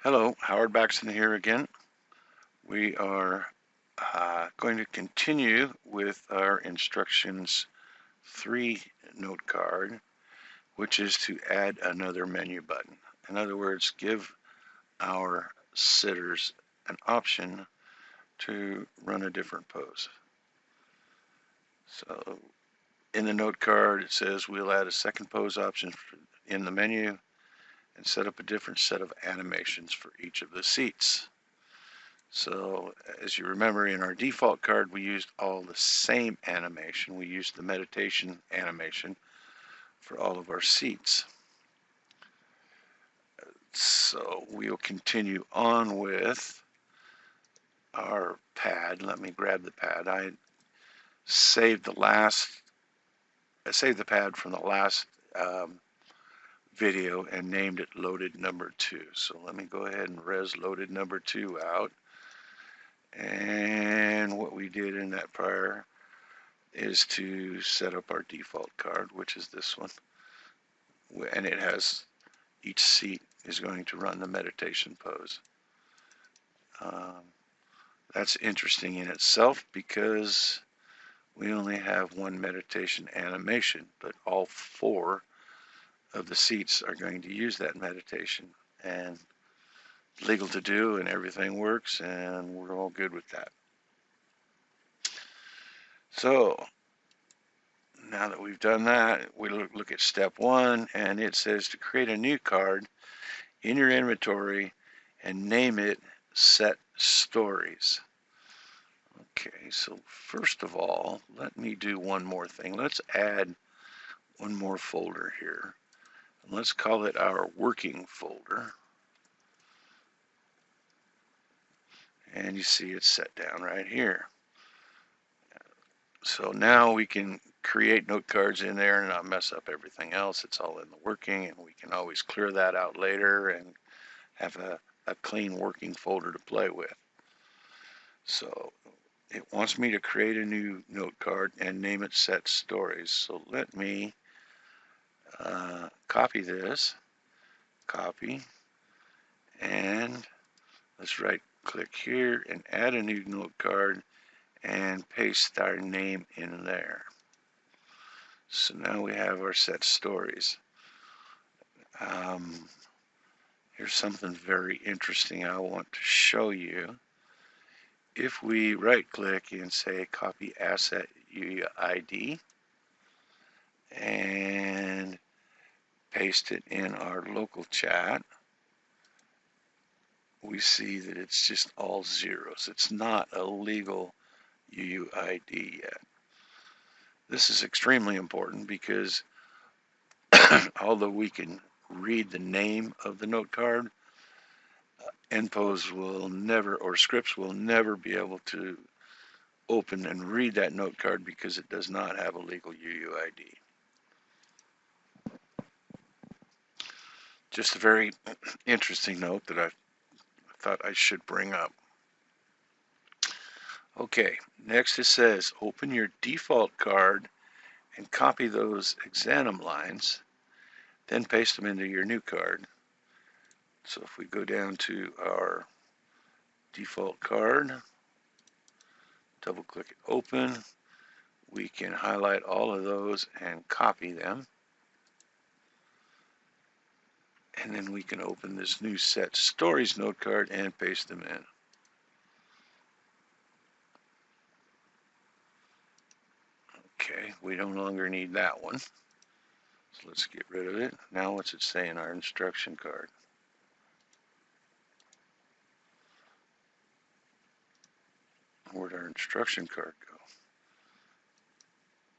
Hello, Howard Baxton here again. We are going to continue with our instructions 3 note card, which is to add another menu button. In other words, give our sitters an option to run a different pose. So in the note card, it says we'll add a second pose option in the menu and set up a different set of animations for each of the seats. So as you remember, in our default card, we used all the same animation. We used the meditation animation for all of our seats. So we'll continue on with our pad. Let me grab the pad. I saved the pad from the last video and named it loaded number 2. So let me go ahead and res loaded number 2 out. And what we did in that prior is to set up our default card, which is this one. And it has, each seat is going to run the meditation pose. That's interesting in itself because we only have one meditation animation, but all 4 of the seats are going to use that meditation. And legal to do, and everything works, and we're all good with that. So now that we've done that, we look at step 1, and it says to create a new card in your inventory and name it Set Stories. Okay, so first of all, let me do one more thing. Let's add one more folder here. Let's call it our working folder. And you see it's set down right here. So now we can create note cards in there and not mess up everything else. It's all in the working, and we can always clear that out later and have a clean working folder to play with. So it wants me to create a new note card and name it Set Stories. So let me copy this, copy, and let's right click here and add a new note card and paste our name in there. So now we have our Set Stories. Here's something very interesting I want to show you. If we right click and say copy asset UUID and paste it in our local chat, we see that it's just all zeros. It's not a legal UUID yet. This is extremely important because although we can read the name of the note card, nPose will never, or scripts will never be able to open and read that note card because it does not have a legal UUID. Just a very interesting note that I thought I should bring up. Okay, next it says open your default card and copy those examinum lines, then paste them into your new card. So if we go down to our default card, double click open, we can highlight all of those and copy them. And then we can open this new Set Stories note card and paste them in. Okay, we no longer need that one. So let's get rid of it. Now what's it say in our instruction card? Where'd our instruction card go?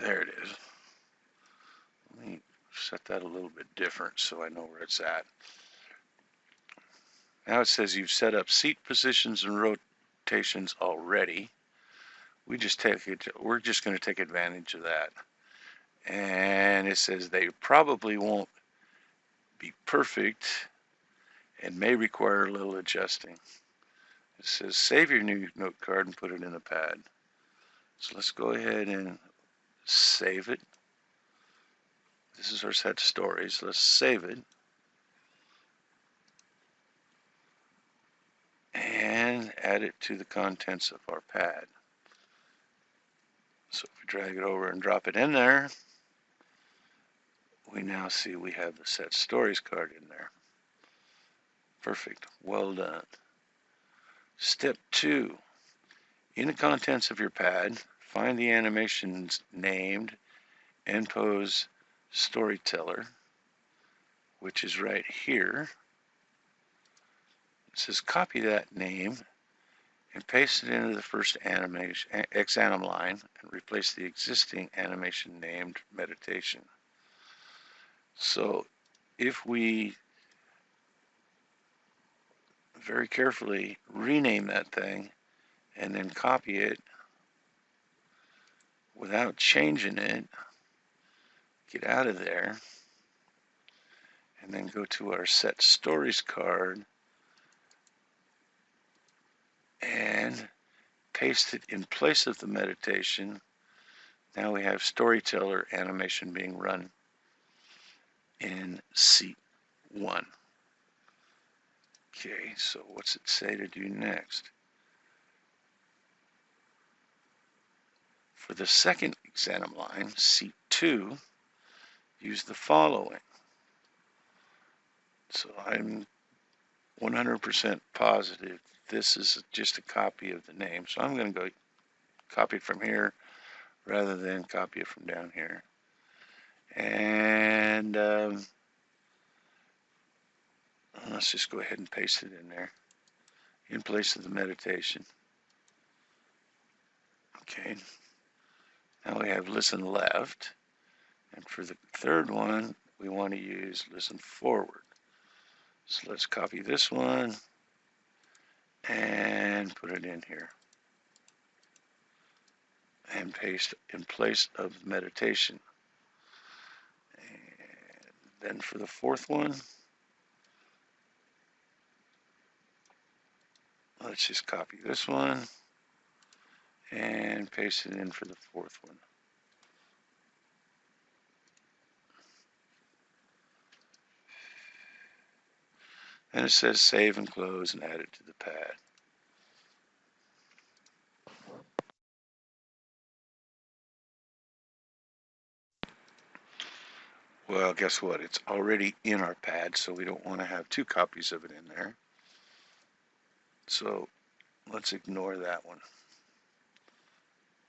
There it is. Let me set that a little bit different so I know where it's at. Now it says you've set up seat positions and rotations already. We're just going to take advantage of that. And it says they probably won't be perfect and may require a little adjusting. It says save your new note card and put it in a pad. So let's go ahead and save it. This is our Set Stories. Let's save it. add it to the contents of our pad. So if we drag it over and drop it in there, we now see we have the set stories card in there. Perfect. Well done. Step 2. In the contents of your pad, find the animations named nPose Storyteller, which is right here. It says copy that name and paste it into the first animation X-anim line and replace the existing animation named meditation. So if we very carefully rename that thing and then copy it without changing it, get out of there, and then go to our set stories card and paste it in place of the meditation. Now we have storyteller animation being run in seat 1. Okay, so what's it say to do next? For the second exam line, seat 2, use the following. So I'm 100% positive this is just a copy of the name. So I'm going to go copy it from here rather than copy it from down here. And let's just go ahead and paste it in there in place of the meditation. Okay. Now we have listen left. And for the third one, we want to use listen forward. So let's copy this one and put it in here. And paste in place of meditation. And then for the fourth one, let's just copy this one and paste it in for the fourth one. And it says save and close and add it to the pad. Well, guess what? It's already in our pad, so we don't want to have 2 copies of it in there. So let's ignore that one.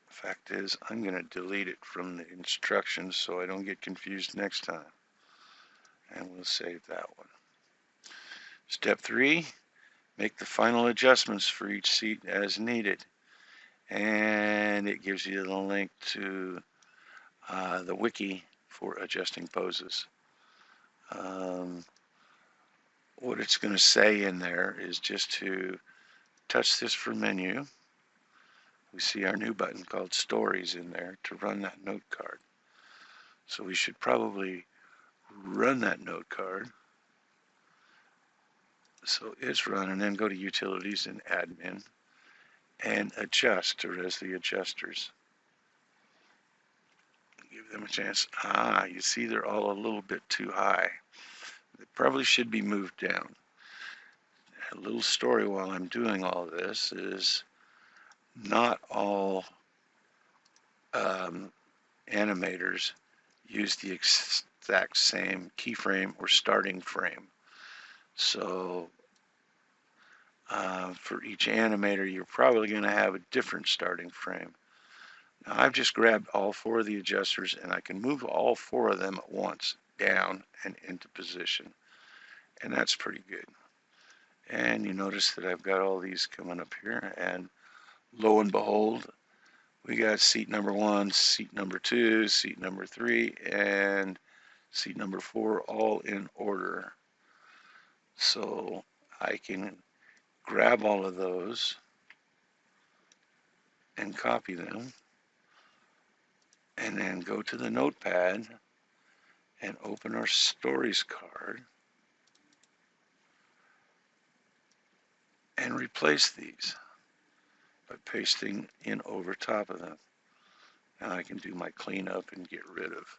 Fact is, I'm going to delete it from the instructions so I don't get confused next time. And we'll save that one. Step 3, make the final adjustments for each seat as needed. And it gives you the link to the wiki for adjusting poses. What it's going to say in there is just to touch this for menu. We see our new button called Stories in there to run that note card. So we should probably run that note card. So it's run, and then go to Utilities and Admin and adjust to res the adjusters. Give them a chance. You see they're all a little bit too high. They probably should be moved down. A little story while I'm doing all this is not all animators use the exact same keyframe or starting frame. So for each animator, you're probably going to have a different starting frame. Now I've just grabbed all 4 of the adjusters and I can move all 4 of them at once down and into position. And that's pretty good. And you notice that I've got all these coming up here, and lo and behold, we got seat number 1, seat number 2, seat number 3, and seat number 4 all in order. So I can grab all of those and copy them, and then go to the notepad and open our stories card and replace these by pasting in over top of them. Now I can do my cleanup and get rid of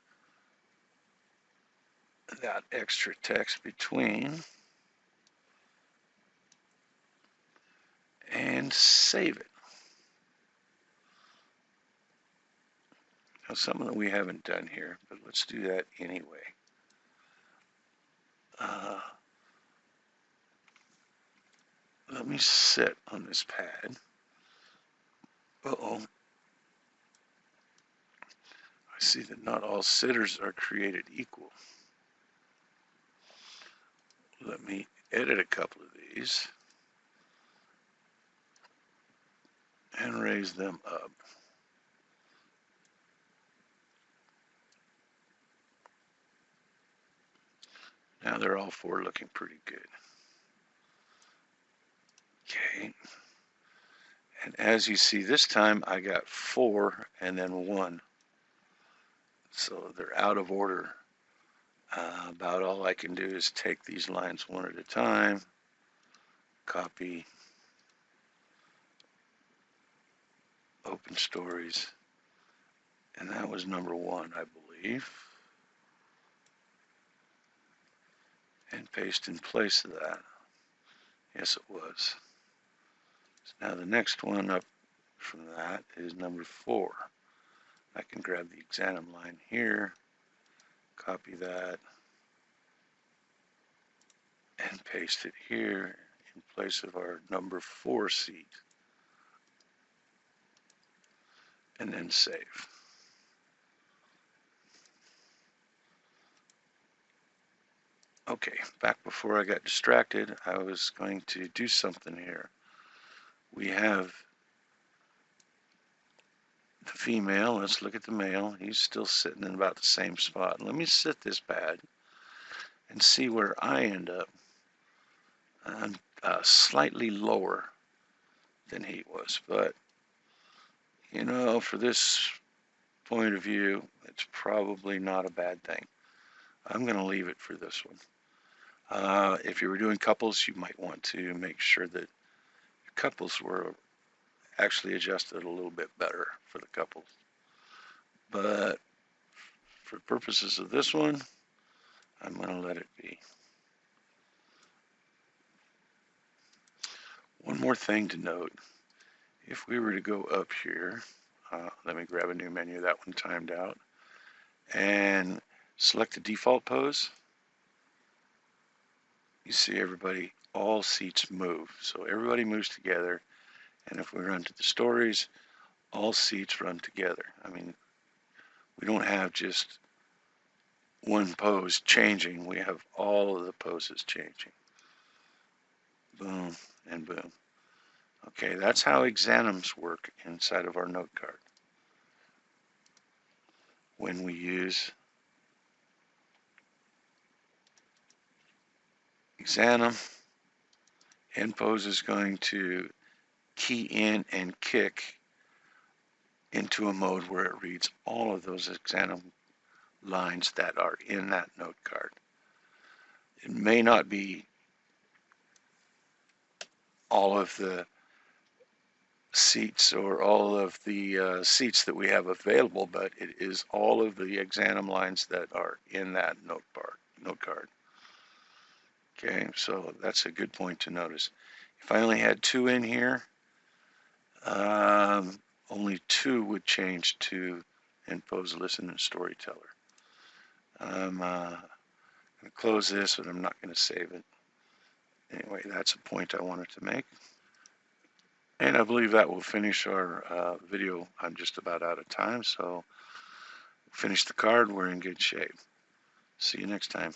that extra text between. And and save it. Now, some of them we haven't done here, but let's do that anyway. Let me sit on this pad. Uh-oh. I see that not all sitters are created equal. Let me edit a couple of these and raise them up. Now they're all four looking pretty good. Okay. And as you see this time, I got 4 and then 1. So they're out of order. About all I can do is take these lines one at a time, copy, open stories, and that was number 1, I believe, and paste in place of that. Yes, it was. So now the next one up from that is number 4. I can grab the exam line here, copy that, and paste it here in place of our number 4 seat, and then save. Okay, back before I got distracted, I was going to do something here. We have the female. Let's look at the male. He's still sitting in about the same spot. Let me sit this pad and see where I end up. I'm slightly lower than he was, but you know, for this point of view, it's probably not a bad thing. I'm going to leave it for this one. If you were doing couples, you might want to make sure that your couples were actually adjusted a little bit better for the couples. But for purposes of this one, I'm going to let it be. One more thing to note, if we were to go up here, let me grab a new menu, that one timed out, and select the default pose, you see everybody, all seats move. So everybody moves together, and if we run to the stories, all seats run together. I mean, we don't have just one pose changing, we have all of the poses changing. Boom and boom. Okay, that's how exams work inside of our note card. When we use exam, nPose is going to key in and kick into a mode where it reads all of those exam lines that are in that note card. It may not be all of the seats or all of the seats that we have available, but it is all of the exam lines that are in that note card. Okay, so that's a good point to notice. If I only had 2 in here, only 2 would change to nPose Listen and Storyteller. I'm going to close this, but I'm not going to save it. Anyway, that's a point I wanted to make. And I believe that will finish our video. I'm just about out of time, so finish the card. We're in good shape. See you next time.